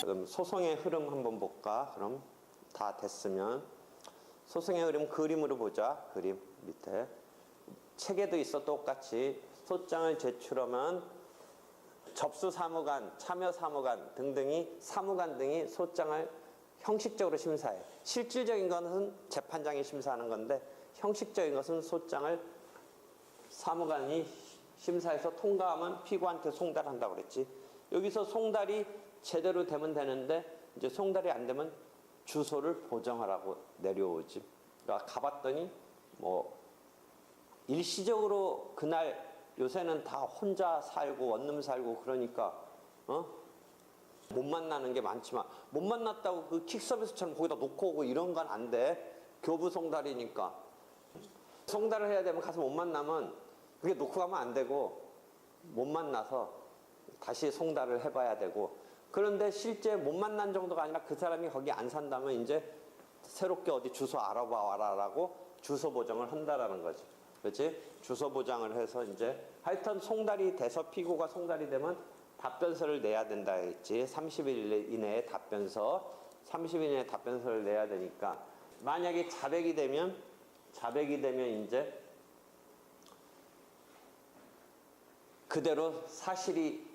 그럼 소송의 흐름 한번 볼까? 그럼 다 됐으면 소송의 흐름 그림으로 보자. 그림 밑에 책에도 있어. 똑같이 소장을 제출하면 접수사무관, 참여사무관 등등이 사무관 등이 소장을 형식적으로 심사해. 실질적인 것은 재판장이 심사하는 건데 형식적인 것은 소장을 사무관이 심사해서 통과하면 피고한테 송달한다고 그랬지. 여기서 송달이 제대로 되면 되는데 이제 송달이 안 되면 주소를 보정하라고 내려오지. 그러니까 가봤더니 뭐 일시적으로 그날 요새는 다 혼자 살고 원룸 살고 그러니까 못 만나는 게 많지만 못 만났다고 그 킥서비스처럼 거기다 놓고 오고 이런 건 안 돼. 교부 송달이니까. 송달을 해야 되면 가서 못 만나면 그게 놓고 가면 안 되고 못 만나서 다시 송달을 해봐야 되고. 그런데 실제 못 만난 정도가 아니라 그 사람이 거기 안 산다면 이제 새롭게 어디 주소 알아봐 와라라고 주소 보정을 한다라는 거지. 그렇지? 주소 보장을 해서 이제 하여튼 송달이 돼서 피고가 송달이 되면 답변서를 내야 된다 했지. 30일 이내에 답변서, 30일 이내에 답변서를 내야 되니까 만약에 자백이 되면 이제 그대로 사실이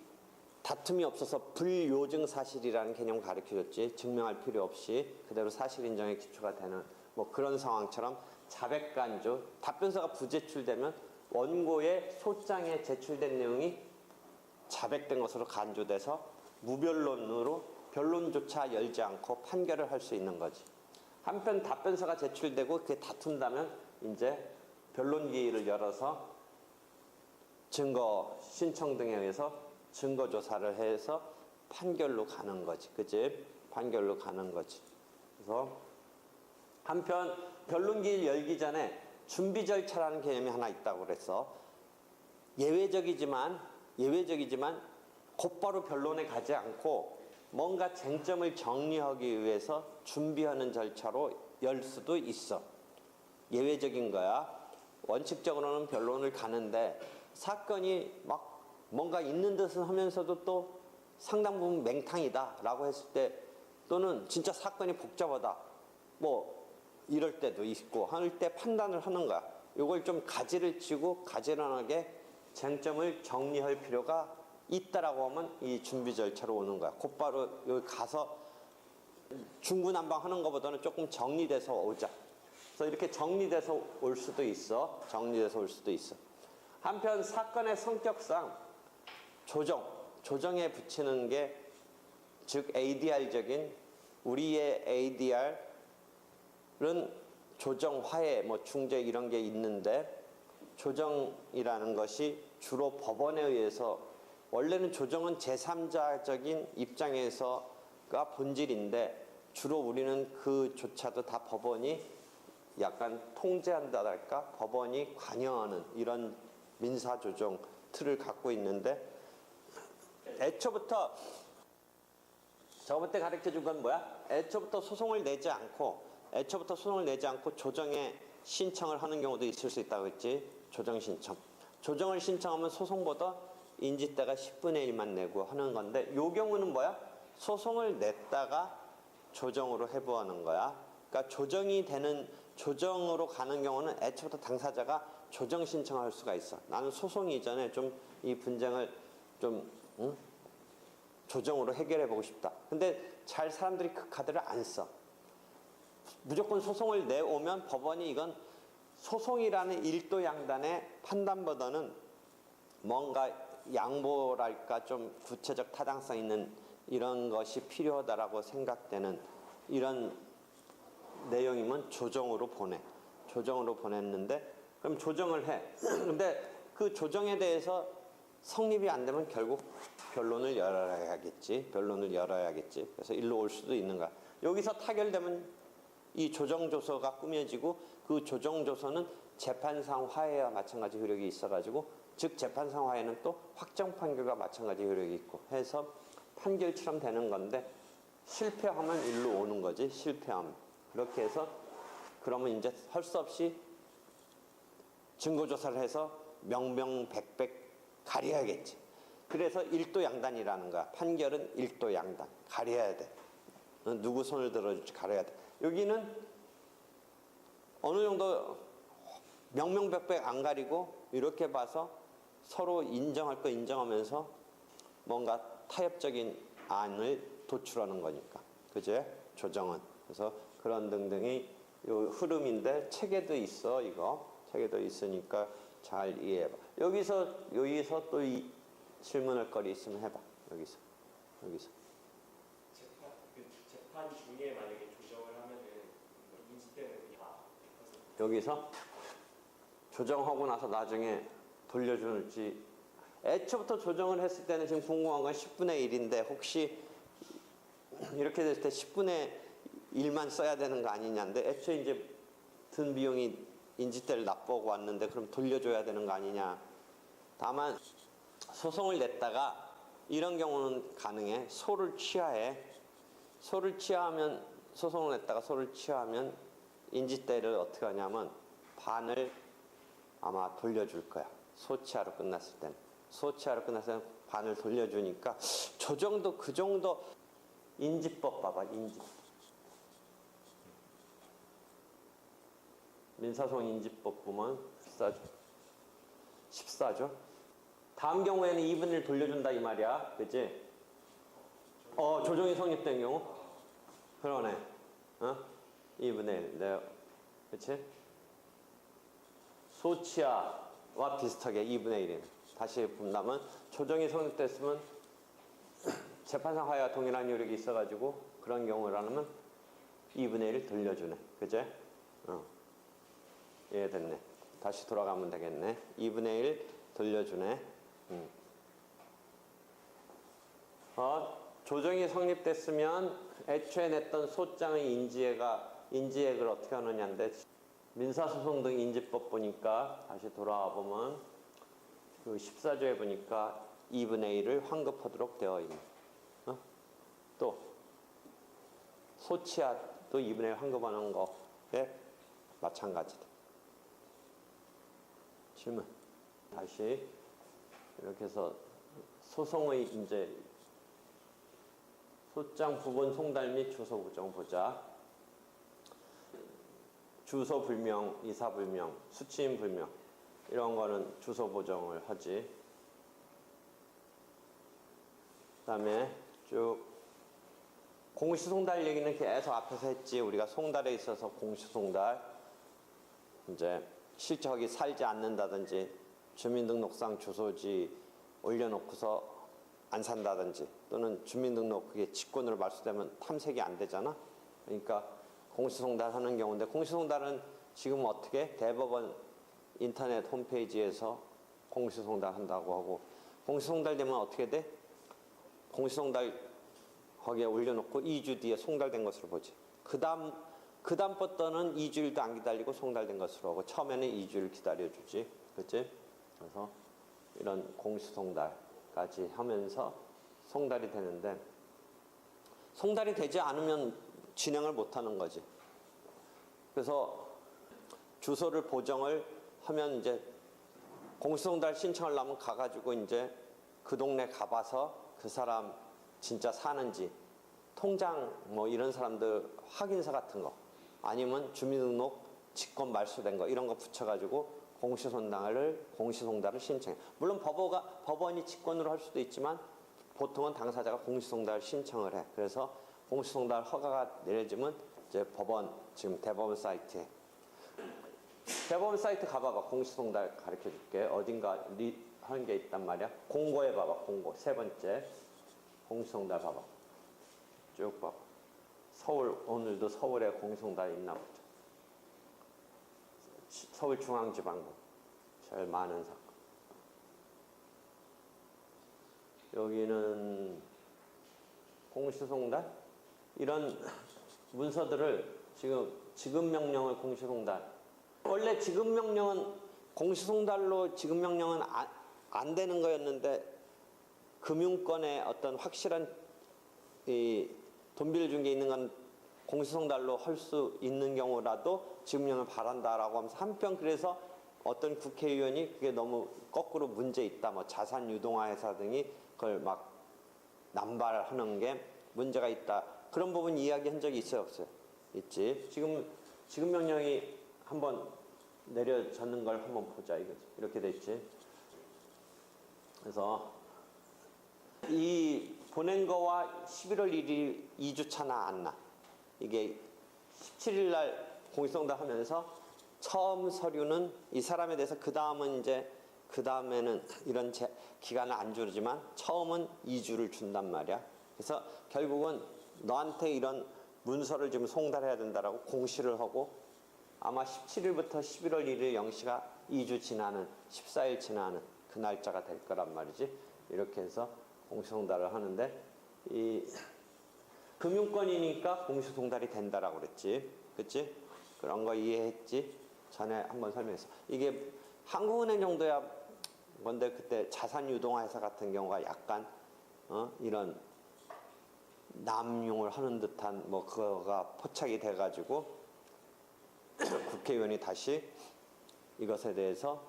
다툼이 없어서 불요증 사실이라는 개념을 가르쳐줬지. 증명할 필요 없이 그대로 사실 인정에 기초가 되는 뭐 그런 상황처럼 자백간주, 답변서가 부제출되면 원고의 소장에 제출된 내용이 자백된 것으로 간주돼서 무변론으로 변론조차 열지 않고 판결을 할 수 있는 거지. 한편 답변서가 제출되고 그게 다툰다면 이제 변론 기일을 열어서 증거 신청 등에 의해서 증거 조사를 해서 판결로 가는 거지. 그치? 판결로 가는 거지. 그래서 한편 변론 기일 열기 전에 준비 절차라는 개념이 하나 있다고 그랬어. 예외적이지만 곧바로 변론에 가지 않고 뭔가 쟁점을 정리하기 위해서 준비하는 절차로 열 수도 있어. 예외적인 거야. 원칙적으로는 변론을 가는데 사건이 막 뭔가 있는 듯은 하면서도 또 상당 부분 맹탕이다 라고 했을 때 또는 진짜 사건이 복잡하다 뭐 이럴 때도 있고 할 때 판단을 하는 거야. 이걸 좀 가지를 치고 가지런하게 쟁점을 정리할 필요가 있다라고 하면 이 준비 절차로 오는 거야. 곧바로 여기 가서 중구난방 하는 것보다는 조금 정리돼서 오자. 그래서 이렇게 정리돼서 올 수도 있어. 한편 사건의 성격상 조정에 붙이는 게 즉 ADR적인 우리의 ADR은 조정, 화해, 뭐 중재 이런 게 있는데 조정이라는 것이 주로 법원에 의해서 원래는 조정은 제3자적인 입장에서가 본질인데 주로 우리는 그조차도 다 법원이 약간 통제한다랄까 법원이 관여하는 이런 민사조정 틀을 갖고 있는데 애초부터 저번 때 가르쳐준 건 뭐야? 애초부터 소송을 내지 않고 조정에 신청을 하는 경우도 있을 수 있다고 했지. 조정 신청. 조정을 신청하면 소송보다 인지대가 10분의 1만 내고 하는 건데 요 경우는 뭐야? 소송을 냈다가 조정으로 해부하는 거야. 그러니까 조정으로 가는 경우는 애초부터 당사자가 조정 신청을 할 수가 있어. 나는 소송 이전에 좀 이 분쟁을 좀 조정으로 해결해 보고 싶다. 근데 잘 사람들이 그 카드를 안 써. 무조건 소송을 내오면 법원이 이건 소송이라는 일도양단의 판단보다는 뭔가 양보랄까 좀 구체적 타당성 있는 이런 것이 필요하다라고 생각되는 이런 내용이면 조정으로 보냈는데 그럼 조정을 해. 근데 그 조정에 대해서 성립이 안 되면 결국 변론을 열어야겠지. 그래서 일로 올 수도 있는 거야. 여기서 타결되면 이 조정조서가 꾸며지고 그 조정조서는 재판상 화해와 마찬가지 효력이 있어가지고 즉 재판상 화해는 또 확정 판결과 마찬가지 효력이 있고 해서 판결처럼 되는 건데 실패하면 일로 오는 거지. 실패하면. 그렇게 해서 그러면 이제 할 수 없이 증거조사를 해서 명명백백 가려야겠지. 그래서 일도양단이라는 거야. 판결은 일도양단. 가려야 돼. 누구 손을 들어줄지 가려야 돼. 여기는 어느 정도 명명백백 안 가리고 이렇게 봐서 서로 인정할 거 인정하면서 뭔가 타협적인 안을 도출하는 거니까. 그제? 조정은. 그래서 그런 등등이 요 흐름인데 책에도 있어, 이거. 책에도 있으니까 잘 이해해봐. 여기서 또 이 질문할 거리 있으면 해봐. 여기서. 재판 중에 만약에 조정을 하면은 인지 때문에 다 여기서 조정하고 나서 나중에 돌려줄지. 애초부터 조정을 했을 때는 지금 궁금한 건 10분의 1인데 혹시 이렇게 됐을 때 10분의 1만 써야 되는 거 아니냐인데 애초에 이제 든 비용이 인지대를 납부하고 왔는데 그럼 돌려줘야 되는 거 아니냐. 다만 소송을 냈다가 이런 경우는 가능해. 소를 취하해. 소를 취하하면 소송을 냈다가 소를 취하하면 인지대를 어떻게 하냐면 반을 아마 돌려줄 거야. 소취하로 끝났을 때는. 소취하로 끝났을 때는 반을 돌려주니까 조정도 그 정도. 인지법 봐봐. 인지법. 민사소송 인지법 보면 14조. 다음 경우에는 2분의 1 돌려준다 이 말이야. 그치? 조정이 성립된 경우? 그러네. 2분의 1. 네. 그치? 소치아와 비슷하게 2분의 1이네. 다시 본다면 조정이 성립됐으면 재판상 하여와 동일한 요력이 있어가지고 그런 경우라면 2분의 1 돌려주네. 그제? 이해됐네. 다시 돌아가면 되겠네. 2분의 1 돌려주네. 조정이 성립됐으면 애초에 냈던 소장의 인지액을 어떻게 하느냐인데 민사소송 등 인지법 보니까 다시 돌아와 보면 그 14조에 보니까 2분의 1을 환급하도록 되어 있네. 또 소치아도 2분의 1 환급하는 거에 마찬가지다. 질문. 다시 이렇게 해서 소송의 이제 소장 부분 송달 및 주소 부정 보자. 주소 불명, 이사 불명, 수취인 불명 이런 거는 주소 보정을 하지. 그다음에 쭉 공시송달 얘기는 계속 앞에서 했지. 우리가 송달에 있어서 공시송달 이제 실제 거기 살지 않는다든지 주민등록상 주소지 올려놓고서 안 산다든지 또는 주민등록 그게 직권으로 말소되면 탐색이 안 되잖아. 그러니까 공시송달 하는 경우인데 공시송달은 지금 어떻게 대법원 인터넷 홈페이지에서 공시송달 한다고 하고 공시송달 되면 어떻게 돼? 공시송달 거기에 올려놓고 2주 뒤에 송달된 것으로 보지. 그 다음부터는 2주일도 안 기다리고 송달된 것으로 하고 처음에는 2주일 기다려주지. 그치? 그래서 이런 공시송달까지 하면서 송달이 되는데 송달이 되지 않으면 진행을 못하는 거지. 그래서 주소를 보정을 하면 이제 공시송달 신청하려면 가가지고 이제 그 동네 가봐서 그 사람 진짜 사는지 통장 뭐 이런 사람들 확인서 같은 거 아니면 주민등록 직권 말소된 거 이런 거 붙여가지고 공시송달을 신청해. 물론 법원이 직권으로 할 수도 있지만 보통은 당사자가 공시송달 신청을 해. 그래서 공시송달 허가가 내려지면 이제 법원 지금 대법원 사이트에 대법원 사이트 가봐봐. 공시송달 가르쳐줄게. 어딘가 하는 게 있단 말이야. 공고에 봐봐. 공고 세 번째 공시송달 봐봐. 쭉 봐봐. 서울 오늘도 서울에 공시송달 있나 보자. 서울중앙지방법 제일 많은 사건. 여기는 공시송달 이런 문서들을 지급명령을 공시송달. 원래 지급명령은 공시송달로 지급명령은 안 되는 거였는데 금융권에 어떤 확실한 돈 빌려준 게 있는 건 공시송달로 할 수 있는 경우라도 지급명령을 바란다라고 하면서 한편 그래서 어떤 국회의원이 그게 너무 거꾸로 문제 있다. 뭐 자산 유동화 회사 등이 그걸 막 남발하는 게 문제가 있다. 그런 부분 이야기한 적이 있어요, 없어요? 있지. 지금 명령이 한번 내려졌는 걸 한번 보자 이거지. 이렇게 됐지. 그래서 이 보낸 거와 11월 1일 2주 차나 안 나. 이게 17일 날 공시송달 하면서 처음 서류는 이 사람에 대해서 그 다음에는 이런 기간을 안 주지만 처음은 2주를 준단 말이야. 그래서 결국은 너한테 이런 문서를 지금 송달해야 된다라고 공시를 하고 아마 17일부터 11월 1일 0시가 2주 지나는 14일 지나는 그 날짜가 될 거란 말이지. 이렇게 해서 공시송달을 하는데 이 금융권이니까 공시송달이 된다라고 그랬지. 그치? 그런 거 이해했지? 전에 한번 설명했어. 이게 한국은행 정도야 건데 그때 자산유동화 회사 같은 경우가 약간 이런 남용을 하는 듯한 뭐 그거가 포착이 돼가지고 국회의원이 다시 이것에 대해서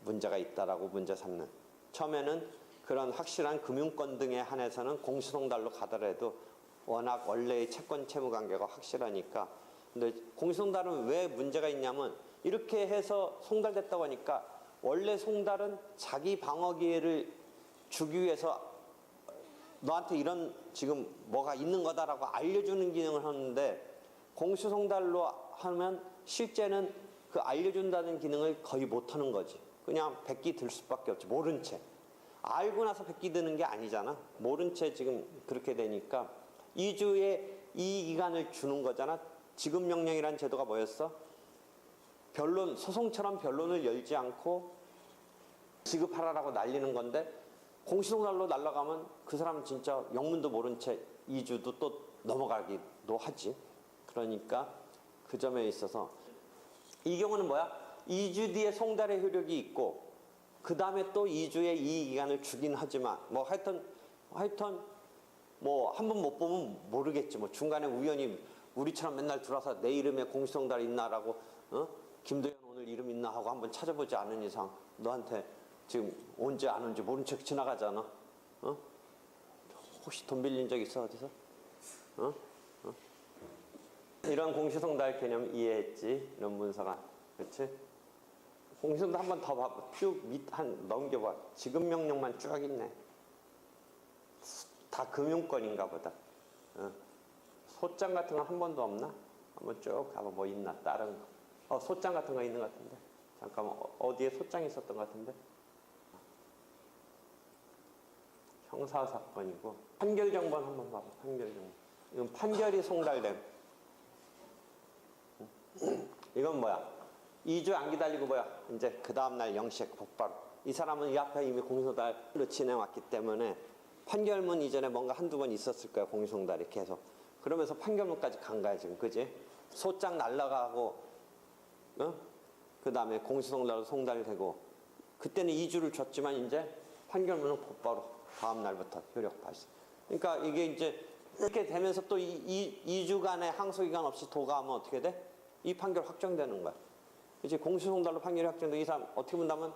문제가 있다라고 문제 삼는. 처음에는 그런 확실한 금융권 등에 한해서는 공시송달로 가더라도 워낙 원래의 채권 채무 관계가 확실하니까. 근데 공시송달은 왜 문제가 있냐면 이렇게 해서 송달됐다고 하니까 원래 송달은 자기 방어 기회를 주기 위해서 너한테 이런 지금 뭐가 있는 거다라고 알려주는 기능을 하는데 공시송달로 하면 실제는 그 알려준다는 기능을 거의 못하는 거지. 그냥 백기 들 수밖에 없지. 모른 채. 알고 나서 백기 드는 게 아니잖아. 모른 채 지금 그렇게 되니까 2주의 이 기간을 주는 거잖아. 지급 명령이라는 제도가 뭐였어? 변론, 소송처럼 변론을 열지 않고 지급하라라고 날리는 건데 공시송달로 날아가면 그 사람은 진짜 영문도 모른 채 2주도 또 넘어가기도 하지. 그러니까 그 점에 있어서 이 경우는 뭐야? 2주 뒤에 송달의 효력이 있고 그 다음에 또 2주의 이 기간을 주긴 하지만 뭐 하여튼 뭐 한 번 못 보면 모르겠지. 뭐 중간에 우연히 우리처럼 맨날 들어와서 내 이름에 공시송달 있나라고 김도현 오늘 이름 있나 하고 한번 찾아보지 않은 이상 너한테 지금 언제 안 온지 모른 척 지나가잖아. 혹시 돈 빌린 적 있어 어디서? 이런 공시송달 개념 이해했지? 이런 문서가. 그렇지? 공시송달 한 번 더 봐봐. 쭉 한 넘겨봐. 지급 명령만 쭉 있네. 다 금융권인가 보다. 소장 같은 거 한 번도 없나? 한번 쭉 가봐. 뭐 있나? 다른 거. 소장 같은 거 있는 것 같은데. 잠깐만. 어디에 소장이 있었던 것 같은데? 형사사건이고. 판결정본 한번 봐봐. 판결정본. 이건 판결이 송달됨. 이건 뭐야? 2주 안 기다리고 뭐야? 이제 그 다음날 0시에 곧바로. 이 사람은 이 앞에 이미 공시송달로 지내왔기 때문에 판결문 이전에 뭔가 한두 번 있었을 거야. 공시송달이 계속. 그러면서 판결문까지 간 거야 지금. 그지? 소장 날라가고 그 다음에 공시송달로 송달되고 그때는 2주를 줬지만 이제 판결문은 곧바로 다음 날부터 효력 발생. 그러니까 이게 이제 이렇게 되면서 또 2주간의 항소기간 없이 도가하면 어떻게 돼? 이 판결 확정되는 거야. 이제 공시송달로 판결이 확정돼. 이 사람 어떻게 본다면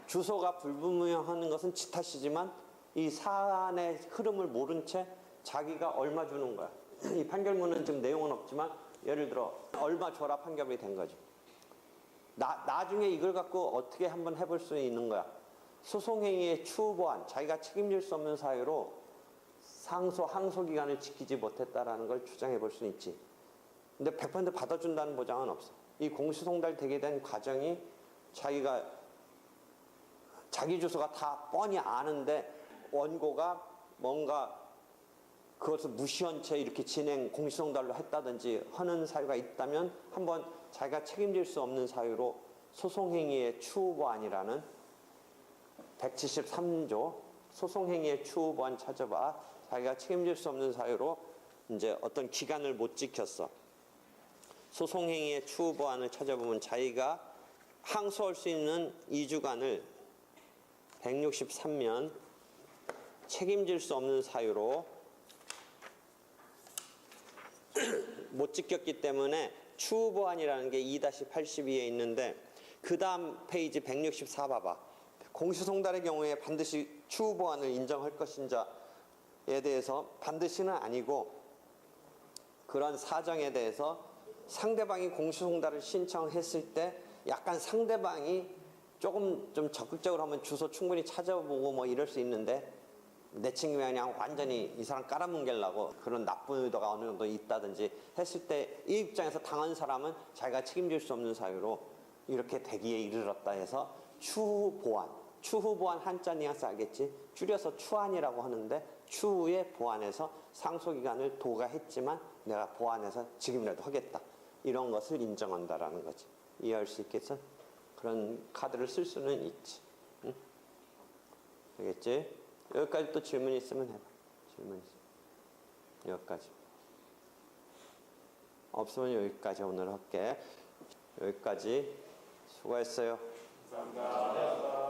주소가 불분명하는 것은 지 탓이지만 이 사안의 흐름을 모른 채 자기가 얼마 주는 거야. 이 판결문은 지금 내용은 없지만 예를 들어 얼마 줘라 판결이 된 거지. 나중에 이걸 갖고 어떻게 한번 해볼 수 있는 거야. 소송행위의 추후 보완, 자기가 책임질 수 없는 사유로 항소 기간을 지키지 못했다라는 걸 주장해 볼 수 있지. 근데 100% 받아준다는 보장은 없어. 이 공시송달 되게 된 과정이 자기 주소가 다 뻔히 아는데 원고가 뭔가 그것을 무시한 채 이렇게 공시송달로 했다든지 하는 사유가 있다면 한번 자기가 책임질 수 없는 사유로 소송행위의 추후 보완이라는 173조 소송행위의 추후 보완 찾아봐. 자기가 책임질 수 없는 사유로 이제 어떤 기간을 못 지켰어. 소송행위의 추후 보완을 찾아보면 자기가 항소할 수 있는 2주간을 163면 책임질 수 없는 사유로 못 지켰기 때문에 추후 보완이라는 게 2-82에 있는데 그 다음 페이지 164 봐봐. 공시송달의 경우에 반드시 추후 보완을 인정할 것인자에 대해서 반드시는 아니고 그런 사정에 대해서 상대방이 공시송달을 신청했을 때 약간 상대방이 조금 좀 적극적으로 하면 주소 충분히 찾아보고 뭐 이럴 수 있는데 내친구가 그냥 완전히 이 사람 깔아뭉개려고 그런 나쁜 의도가 어느 정도 있다든지 했을 때 이 입장에서 당한 사람은 자기가 책임질 수 없는 사유로 이렇게 대기에 이르렀다 해서 추후 보완 한자 뉘앙스 알겠지? 줄여서 추한이라고 하는데 추후에 보완해서 상소기간을 도가했지만 내가 보완해서 지금이라도 하겠다 이런 것을 인정한다라는 거지. 이해할 수 있겠어? 그런 카드를 쓸 수는 있지. 응? 알겠지? 여기까지 또 질문 있으면 해봐. 질문 있으면. 여기까지. 없으면 여기까지 오늘 할게. 여기까지. 수고했어요. 감사합니다.